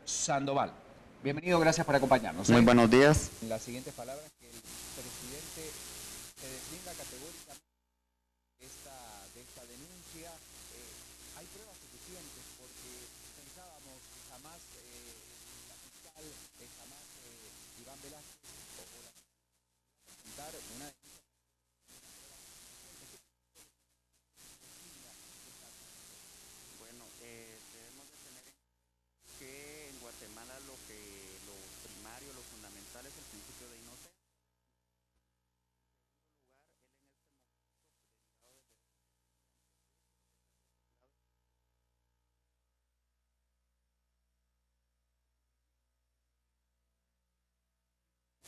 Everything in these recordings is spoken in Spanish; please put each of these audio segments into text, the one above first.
Sandoval. Bienvenido, gracias por acompañarnos. Muy buenos días. En las siguientes palabras, que el presidente se deslinda categóricamente de esta denuncia. Hay pruebas suficientes porque pensábamos que jamás la fiscal, jamás Iván Velázquez o la presentar una denuncia. Bueno, debemos de tener en cuenta que en Guatemala lo primario, lo fundamental es el principio de inocencia.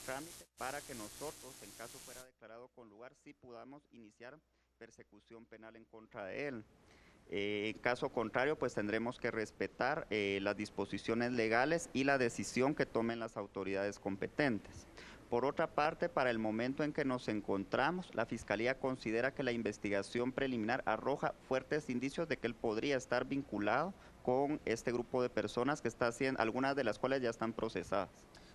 Trámite para que nosotros, en caso fuera declarado con lugar, sí podamos iniciar persecución penal en contra de él. En caso contrario, pues tendremos que respetar las disposiciones legales y la decisión que tomen las autoridades competentes. Por otra parte, para el momento en que nos encontramos, la Fiscalía considera que la investigación preliminar arroja fuertes indicios de que él podría estar vinculado con este grupo de personas que está haciendo, algunas de las cuales ya están procesadas.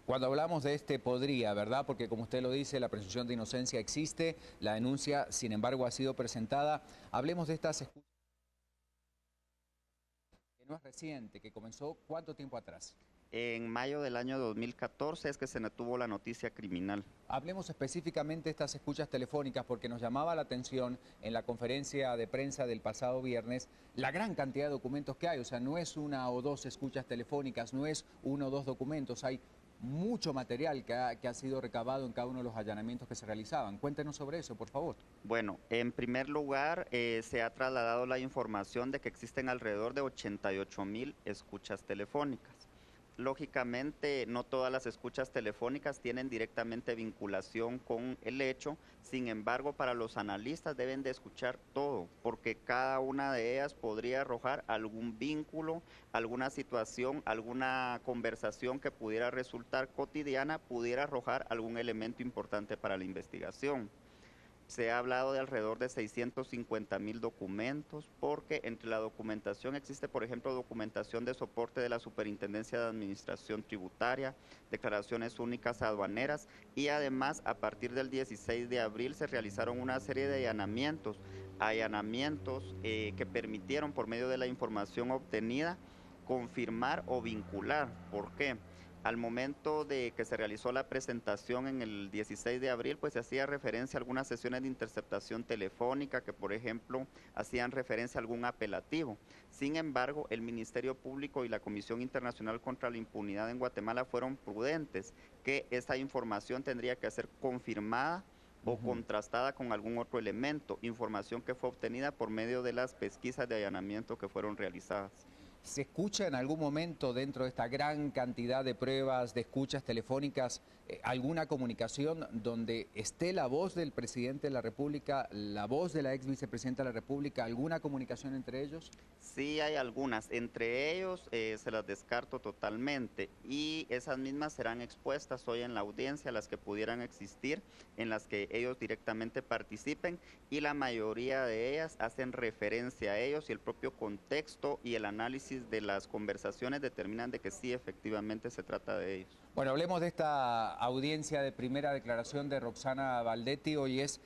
Cuando hablamos de este podría, ¿verdad? Porque como usted lo dice, la presunción de inocencia existe, la denuncia, sin embargo, ha sido presentada. Hablemos de estas escuchas, que no es reciente, que comenzó ¿cuánto tiempo atrás? En mayo del año 2014 es que se tuvo la noticia criminal. Hablemos específicamente de estas escuchas telefónicas porque nos llamaba la atención en la conferencia de prensa del pasado viernes la gran cantidad de documentos que hay. O sea, no es una o dos escuchas telefónicas, no es uno o dos documentos, hay mucho material que ha sido recabado en cada uno de los allanamientos que se realizaban. Cuéntenos sobre eso, por favor. Bueno, en primer lugar, se ha trasladado la información de que existen alrededor de 88,000 escuchas telefónicas. Lógicamente, no todas las escuchas telefónicas tienen directamente vinculación con el hecho, sin embargo, para los analistas deben de escuchar todo, porque cada una de ellas podría arrojar algún vínculo, alguna situación, alguna conversación que pudiera resultar cotidiana, pudiera arrojar algún elemento importante para la investigación. Se ha hablado de alrededor de 650,000 documentos, porque entre la documentación existe, por ejemplo, documentación de soporte de la Superintendencia de Administración Tributaria, declaraciones únicas aduaneras y además a partir del 16 de abril se realizaron una serie de allanamientos que permitieron por medio de la información obtenida confirmar o vincular. ¿Por qué? Al momento de que se realizó la presentación en el 16 de abril, pues se hacía referencia a algunas sesiones de interceptación telefónica que, por ejemplo, hacían referencia a algún apelativo. Sin embargo, el Ministerio Público y la Comisión Internacional contra la Impunidad en Guatemala fueron prudentes que esta información tendría que ser confirmada o contrastada con algún otro elemento, información que fue obtenida por medio de las pesquisas de allanamiento que fueron realizadas. ¿Se escucha en algún momento dentro de esta gran cantidad de pruebas, de escuchas telefónicas, alguna comunicación donde esté la voz del presidente de la República, la voz de la ex vicepresidenta de la República, alguna comunicación entre ellos? Sí hay algunas, entre ellos se las descarto totalmente y esas mismas serán expuestas hoy en la audiencia, las que pudieran existir, en las que ellos directamente participen y la mayoría de ellas hacen referencia a ellos y el propio contexto y el análisis de las conversaciones determinan de que sí efectivamente se trata de ellos. Bueno, hablemos de esta audiencia de primera declaración de Roxana Valdetti. Hoy es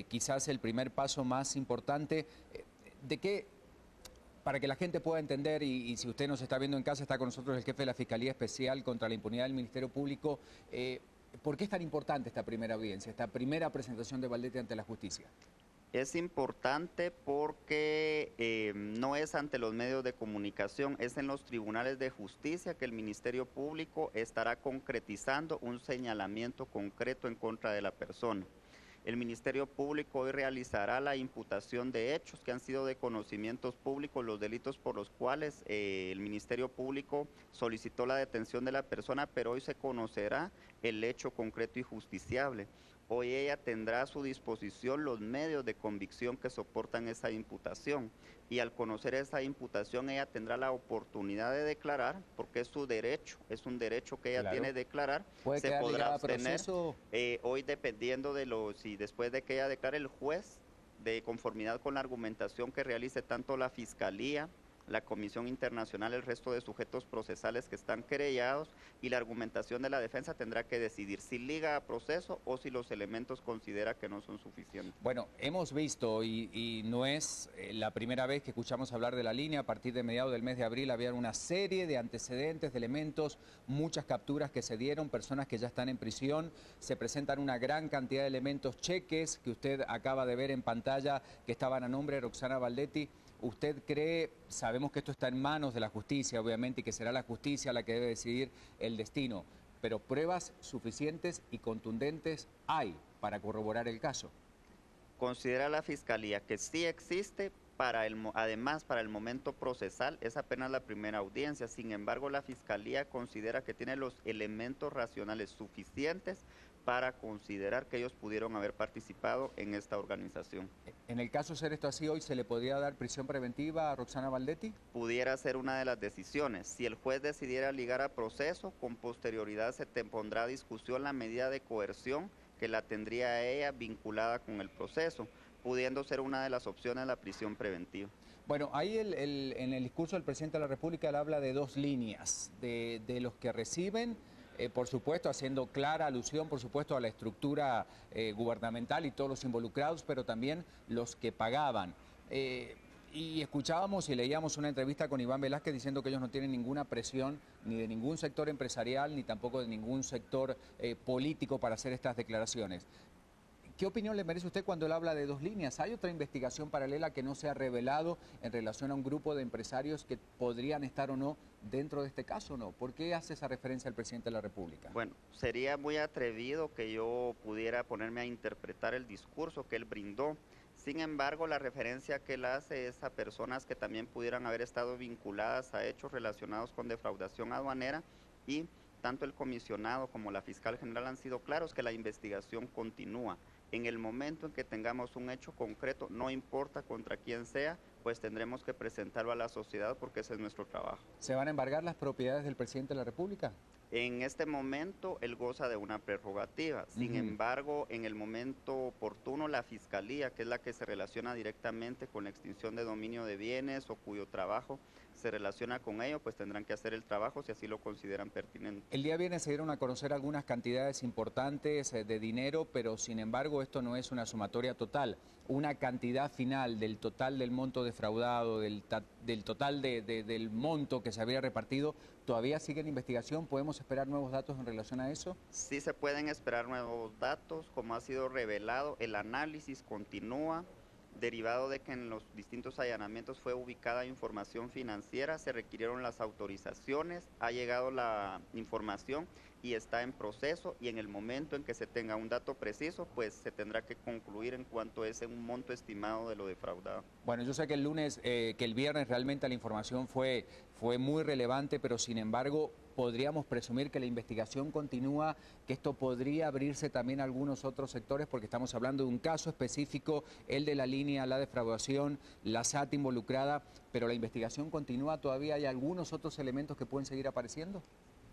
quizás el primer paso más importante. ¿De qué? Para que la gente pueda entender, y si usted nos está viendo en casa, está con nosotros el jefe de la Fiscalía Especial contra la Impunidad del Ministerio Público. ¿Por qué es tan importante esta primera audiencia, esta primera presentación de Valdetti ante la justicia? Es importante porque no es ante los medios de comunicación, es en los tribunales de justicia que el Ministerio Público estará concretizando un señalamiento concreto en contra de la persona. El Ministerio Público hoy realizará la imputación de hechos que han sido de conocimientos públicos, los delitos por los cuales el Ministerio Público solicitó la detención de la persona, pero hoy se conocerá el hecho concreto y justiciable. Hoy ella tendrá a su disposición los medios de convicción que soportan esa imputación y al conocer esa imputación ella tendrá la oportunidad de declarar porque es su derecho, es un derecho que ella tiene de declarar, ¿Puede se quedar podrá ligada a abstener. proceso? Hoy dependiendo de si después de que ella declare el juez, de conformidad con la argumentación que realice tanto la Fiscalía la Comisión Internacional, el resto de sujetos procesales que están querellados, y la argumentación de la defensa tendrá que decidir si liga a proceso o si los elementos considera que no son suficientes. Bueno, hemos visto, y no es la primera vez que escuchamos hablar de la línea, a partir de mediados del mes de abril había una serie de antecedentes, de elementos, muchas capturas que se dieron, personas que ya están en prisión, se presentan una gran cantidad de elementos, cheques que usted acaba de ver en pantalla que estaban a nombre de Roxana Baldetti. ¿Usted cree, sabemos que esto está en manos de la justicia, obviamente, y que será la justicia la que debe decidir el destino, pero pruebas suficientes y contundentes hay para corroborar el caso? Considera la Fiscalía que sí existe, además para el momento procesal es apenas la primera audiencia. Sin embargo, la Fiscalía considera que tiene los elementos racionales suficientes para considerar que ellos pudieron haber participado en esta organización. En el caso de ser esto así, ¿hoy se le podría dar prisión preventiva a Roxana Baldetti? Pudiera ser una de las decisiones. Si el juez decidiera ligar a proceso, con posterioridad se te pondrá a discusión la medida de coerción que la tendría a ella vinculada con el proceso, pudiendo ser una de las opciones la prisión preventiva. Bueno, ahí en el discurso del presidente de la República él habla de dos líneas, de los que reciben, por supuesto, haciendo clara alusión, por supuesto, a la estructura gubernamental y todos los involucrados, pero también los que pagaban. Y escuchábamos y leíamos una entrevista con Iván Velázquez diciendo que ellos no tienen ninguna presión ni de ningún sector empresarial, ni tampoco de ningún sector político para hacer estas declaraciones. ¿Qué opinión le merece usted cuando él habla de dos líneas? ¿Hay otra investigación paralela que no se ha revelado en relación a un grupo de empresarios que podrían estar o no dentro de este caso o no? ¿Por qué hace esa referencia al presidente de la República? Bueno, sería muy atrevido que yo pudiera ponerme a interpretar el discurso que él brindó. Sin embargo, la referencia que él hace es a personas que también pudieran haber estado vinculadas a hechos relacionados con defraudación aduanera, y tanto el comisionado como la fiscal general han sido claros que la investigación continúa. En el momento en que tengamos un hecho concreto, no importa contra quién sea, pues tendremos que presentarlo a la sociedad porque ese es nuestro trabajo. ¿Se van a embargar las propiedades del presidente de la República? En este momento él goza de una prerrogativa. Sin embargo, en el momento oportuno, la Fiscalía, que es la que se relaciona directamente con la extinción de dominio de bienes o cuyo trabajo se relaciona con ello, pues tendrán que hacer el trabajo si así lo consideran pertinente. El día viernes se dieron a conocer algunas cantidades importantes de dinero, pero sin embargo esto no es una sumatoria total. Una cantidad final del total del monto defraudado, del total del monto que se habría repartido, ¿todavía sigue en investigación? ¿Podemos esperar nuevos datos en relación a eso? Sí se pueden esperar nuevos datos, como ha sido revelado, el análisis continúa. Derivado de que en los distintos allanamientos fue ubicada información financiera, se requirieron las autorizaciones, ha llegado la información y está en proceso, y en el momento en que se tenga un dato preciso, pues se tendrá que concluir en cuanto es un monto estimado de lo defraudado. Bueno, yo sé que el viernes realmente la información fue muy relevante, pero sin embargo podríamos presumir que la investigación continúa, que esto podría abrirse también a algunos otros sectores, porque estamos hablando de un caso específico, el de la línea, la defraudación, la SAT involucrada, pero la investigación continúa, ¿todavía hay algunos otros elementos que pueden seguir apareciendo?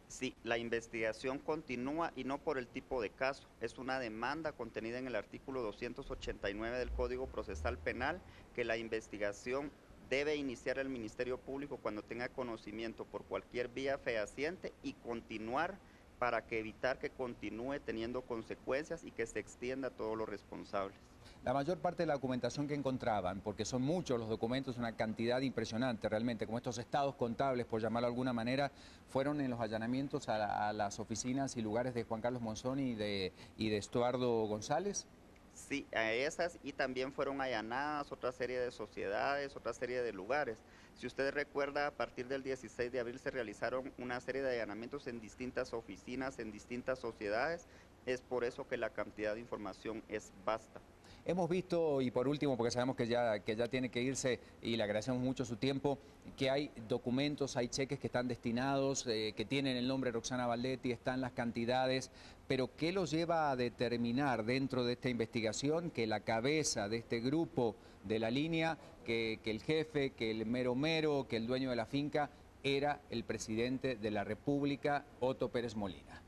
Sí, la investigación continúa, y no por el tipo de caso. Es una demanda contenida en el artículo 289 del Código Procesal Penal, que la investigación debe iniciar el Ministerio Público cuando tenga conocimiento por cualquier vía fehaciente, y continuar para evitar que continúe teniendo consecuencias y que se extienda a todos los responsables. La mayor parte de la documentación que encontraban, porque son muchos los documentos, una cantidad impresionante realmente, como estos estados contables, por llamarlo de alguna manera, fueron en los allanamientos a las oficinas y lugares de Juan Carlos Monzón y de Estuardo González. Sí, a esas, y también fueron allanadas otra serie de sociedades, otra serie de lugares. Si usted recuerda, a partir del 16 de abril se realizaron una serie de allanamientos en distintas oficinas, en distintas sociedades. Es por eso que la cantidad de información es vasta. Hemos visto, y por último, porque sabemos que ya tiene que irse y le agradecemos mucho su tiempo, que hay documentos, hay cheques que están destinados, que tienen el nombre Roxana Baldetti, están las cantidades, pero ¿qué los lleva a determinar dentro de esta investigación que la cabeza de este grupo de la línea, que el jefe, que el mero, que el dueño de la finca, era el presidente de la República, Otto Pérez Molina?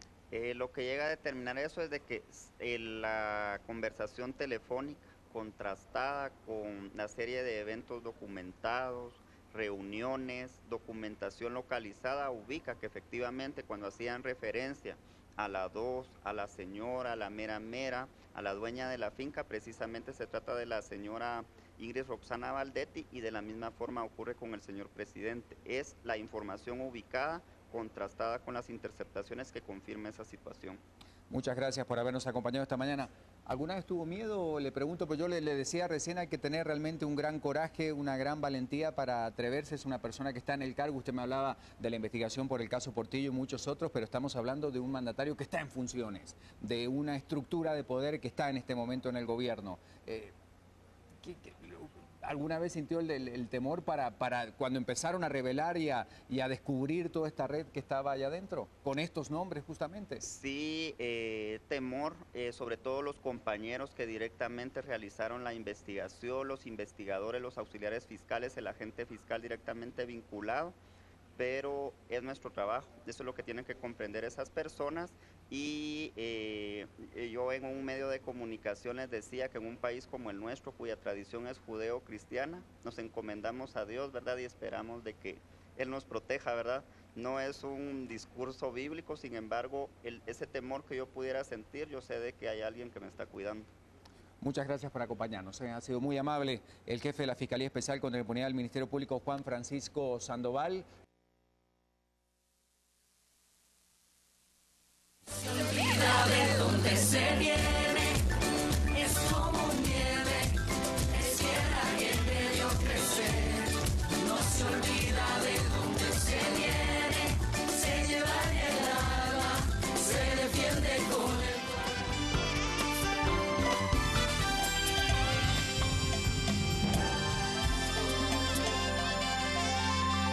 Lo que llega a determinar eso es de que la conversación telefónica contrastada con la serie de eventos documentados, reuniones, documentación localizada, ubica que efectivamente cuando hacían referencia a la 2, a la señora, a la mera mera, a la dueña de la finca, precisamente se trata de la señora Ingrid Roxana Valdetti, y de la misma forma ocurre con el señor presidente. Es la información ubicada, contrastada con las interceptaciones, que confirma esa situación. Muchas gracias por habernos acompañado esta mañana. ¿Alguna vez tuvo miedo? Le pregunto, pues yo le decía recién, hay que tener realmente un gran coraje, una gran valentía para atreverse. Es una persona que está en el cargo. Usted me hablaba de la investigación por el caso Portillo y muchos otros, pero estamos hablando de un mandatario que está en funciones, de una estructura de poder que está en este momento en el gobierno. ¿Alguna vez sintió el temor para cuando empezaron a revelar y a descubrir toda esta red que estaba allá adentro, con estos nombres justamente? Sí, temor, sobre todo los compañeros que directamente realizaron la investigación, los investigadores, los auxiliares fiscales, el agente fiscal directamente vinculado, pero es nuestro trabajo, eso es lo que tienen que comprender esas personas. Y yo en un medio de comunicación les decía que en un país como el nuestro, cuya tradición es judeo-cristiana, nos encomendamos a Dios, ¿verdad? Y esperamos de que Él nos proteja, ¿verdad? No es un discurso bíblico, sin embargo, ese temor que yo pudiera sentir, yo sé de que hay alguien que me está cuidando. Muchas gracias por acompañarnos. Ha sido muy amable el jefe de la Fiscalía Especial contra la Impunidad del Ministerio Público, Juan Francisco Sandoval. Se olvida de dónde se viene.